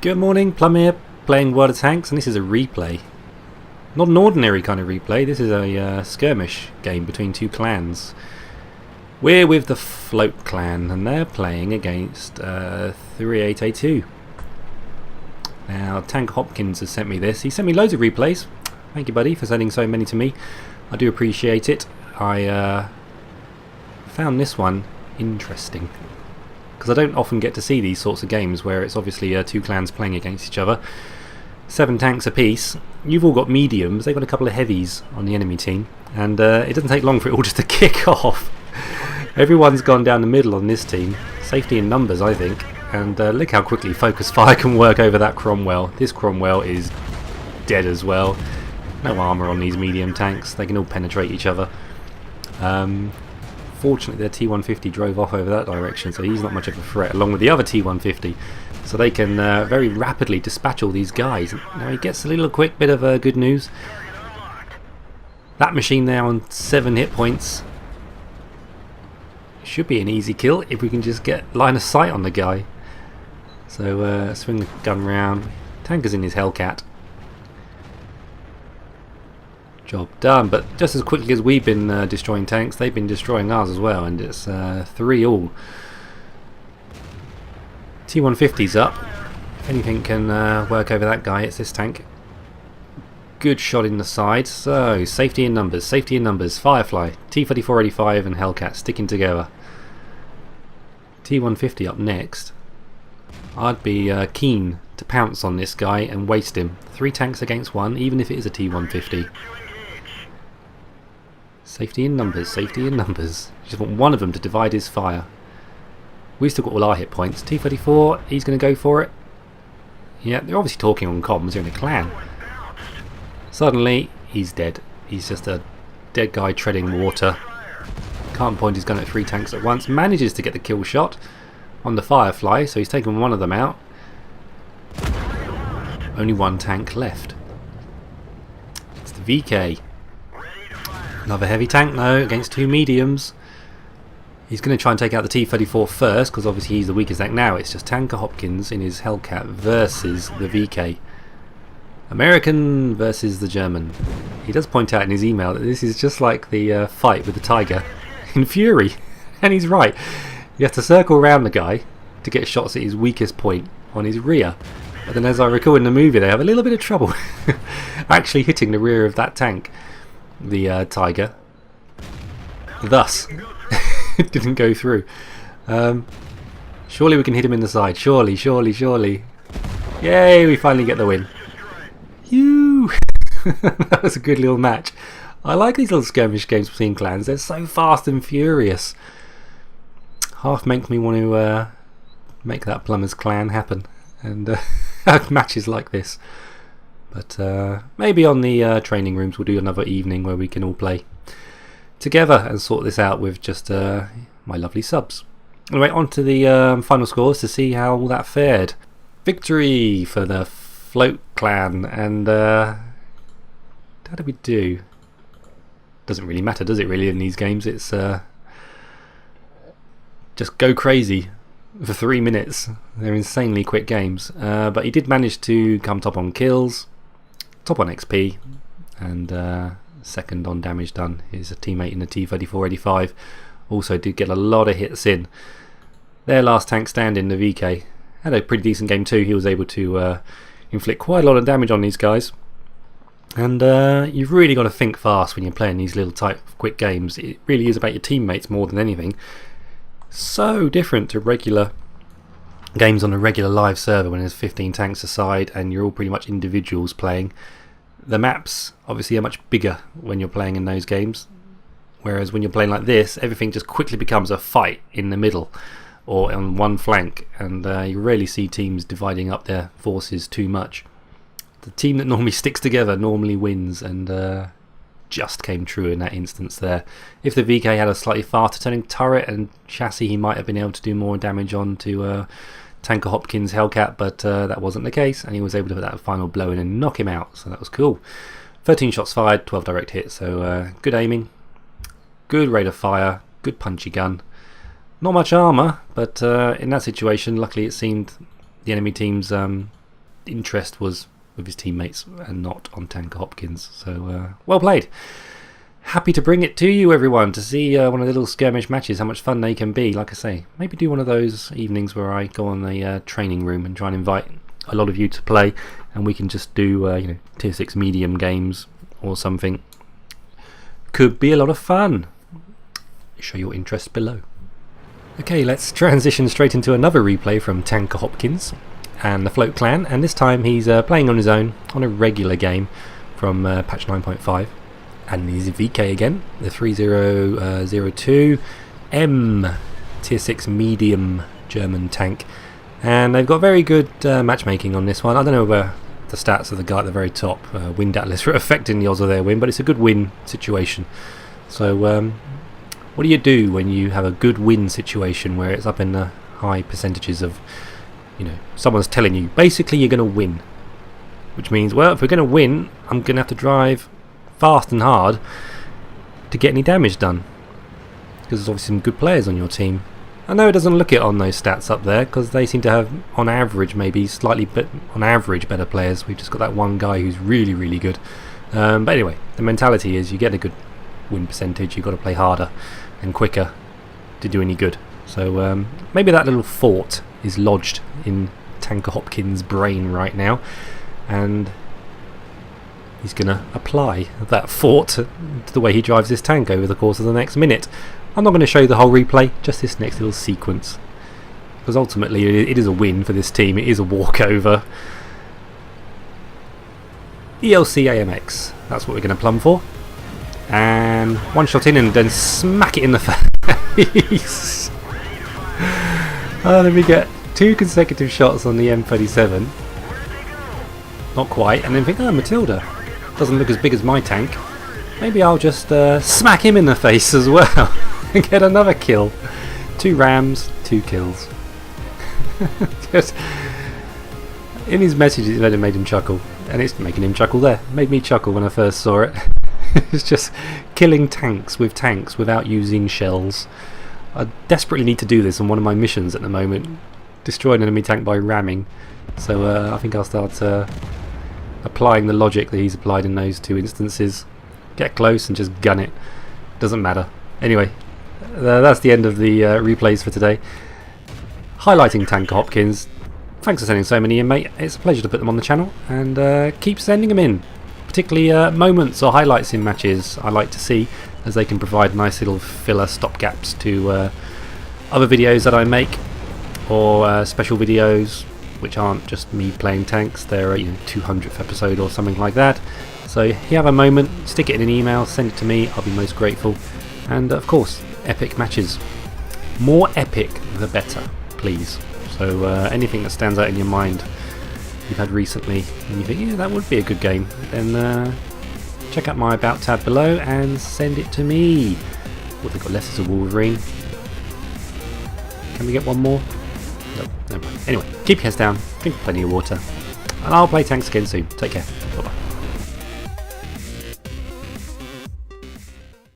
Good morning, Plum here, playing World of Tanks, and this is a replay. Not an ordinary kind of replay, this is a skirmish game between two clans. We're with the Float clan, and they're playing against 38A2. Now, Tanker Hopkins has sent me this. He sent me loads of replays. Thank you, buddy, for sending so many to me. I do appreciate it. I found this one interesting, because I don't often get to see these sorts of games where it's obviously two clans playing against each other. 7 tanks apiece. You've all got mediums, they've got a couple of heavies on the enemy team, and it doesn't take long for it all just to kick off. Everyone's gone down the middle on this team. Safety in numbers, I think, and look how quickly focus fire can work over that Cromwell. This Cromwell is dead as well. No armour on these medium tanks, they can all penetrate each other. Fortunately their T-150 drove off over that direction, so he's not much of a threat, along with the other T-150, so they can very rapidly dispatch all these guys. Now he gets a little quick bit of good news. That machine there on 7 hit points should be an easy kill if we can just get line of sight on the guy. So swing the gun round. Tanker's in his Hellcat. Job done, but just as quickly as we've been destroying tanks, they've been destroying ours as well, and it's 3-all. T-150's up. If anything can work over that guy, it's this tank. Good shot in the side. So safety in numbers, safety in numbers. Firefly, T-3485 and Hellcat sticking together. T-150 up next. I'd be keen to pounce on this guy and waste him. 3 tanks against 1, even if it is a T-150. Safety in numbers, safety in numbers. You just want one of them to divide his fire. We've still got all our hit points. T-34, he's going to go for it. Yeah, they're obviously talking on comms, they're in a clan. Suddenly, he's dead. He's just a dead guy treading water. Can't point his gun at 3 tanks at once. Manages to get the kill shot on the Firefly, so he's taken one of them out. Only 1 tank left. It's the VK. Another heavy tank though, against 2 mediums. He's going to try and take out the T-34 first, because obviously he's the weakest tank. Now it's just Tanker Hopkins in his Hellcat versus the VK. American versus the German. He does point out in his email that this is just like the fight with the Tiger in Fury. And he's right. You have to circle around the guy to get shots at his weakest point on his rear. But then, as I recall in the movie, they have a little bit of trouble actually hitting the rear of that tank, the Tiger. Thus, it didn't go through. Surely we can hit him in the side. Surely, surely, surely. Yay, we finally get the win. Phew! That was a good little match. I like these little skirmish games between clans. They're so fast and furious. Half makes me want to make that Plumber's clan happen and have matches like this. But maybe on the training rooms we'll do another evening where we can all play together and sort this out with just my lovely subs. Anyway, on to the final scores to see how all that fared. Victory for the Float clan, and how did we do? Doesn't really matter, does it really, in these games? It's just go crazy for 3 minutes. They're insanely quick games, but he did manage to come top on kills, top on XP, and second on damage done. His teammate in the T-3485 also did get a lot of hits in. Their last tank standing, the VK, had a pretty decent game too. He was able to inflict quite a lot of damage on these guys. And you've really got to think fast when you're playing these little tight, quick games. It really is about your teammates more than anything. So different to regular games on a regular live server when there's 15 tanks aside and you're all pretty much individuals playing. The maps obviously are much bigger when you're playing in those games, whereas when you're playing like this, everything just quickly becomes a fight in the middle or on one flank, and you rarely see teams dividing up their forces too much. The team that normally sticks together normally wins, and just came true in that instance there. If the VK had a slightly faster turning turret and chassis, he might have been able to do more damage on to Tanker Hopkins' Hellcat, but that wasn't the case, and he was able to put that final blow in and knock him out, so that was cool. 13 shots fired, 12 direct hits, so good aiming, good rate of fire, good punchy gun. Not much armour, but in that situation, luckily it seemed the enemy team's interest was with his teammates and not on Tanker Hopkins. So well played. Happy to bring it to you, everyone, to see one of the little skirmish matches, how much fun they can be. Like I say, maybe do one of those evenings where I go on the training room and try and invite a lot of you to play, and we can just do you know, tier 6 medium games or something. Could be a lot of fun. Show your interest below. Okay, let's transition straight into another replay from Tanker Hopkins and the Float Clan, and this time he's playing on his own on a regular game from patch 9.5. And he's VK again, the 3002 M tier 6 medium German tank, and they've got very good matchmaking on this one. I don't know where the stats of the guy at the very top, wind atlas, are affecting the odds of their win, but it's a good win situation. So what do you do when you have a good win situation where it's up in the high percentages of, you know, someone's telling you basically you're going to win, which means, well, if we're going to win, I'm going to have to drive fast and hard to get any damage done, because there's obviously some good players on your team. I know it doesn't look it on those stats up there because they seem to have, on average, maybe slightly on average better players. We've just got that one guy who's really good, but anyway, the mentality is you get a good win percentage, you've got to play harder and quicker to do any good. So maybe that little thought is lodged in Tanker Hopkins' brain right now, and he's going to apply that thought to the way he drives this tank over the course of the next minute. I'm not going to show you the whole replay, just this next little sequence, because ultimately it is a win for this team. It is a walkover. ELC AMX, that's what we're going to plumb for. And one shot in and then smack it in the face. Then we get 2 consecutive shots on the M37. Not quite, and then think, oh, Matilda doesn't look as big as my tank. Maybe I'll just smack him in the face as well and get another kill. 2 rams, 2 kills. Just in his message it made him chuckle, and it's making him chuckle there. It made me chuckle when I first saw it. It's just killing tanks without using shells. I desperately need to do this on one of my missions at the moment. Destroy an enemy tank by ramming. So I think I'll start applying the logic that he's applied in those 2 instances. Get close and just gun it. Doesn't matter. Anyway, that's the end of the replays for today. Highlighting Tanker Hopkins. Thanks for sending so many in, mate. It's a pleasure to put them on the channel, and keep sending them in. Particularly moments or highlights in matches I like to see, as they can provide nice little filler stopgaps to other videos that I make, or special videos which aren't just me playing tanks. They're 200th episode or something like that. So if you have a moment, stick it in an email, send it to me, I'll be most grateful. And of course, epic matches. More epic the better, please. So anything that stands out in your mind you've had recently and you think, yeah, that would be a good game, then check out my About tab below and send it to me. What, they've got Letters of Wolverine. Can we get one more? No, never mind. Anyway, keep your heads down, drink plenty of water, and I'll play tanks again soon. Take care. Bye bye.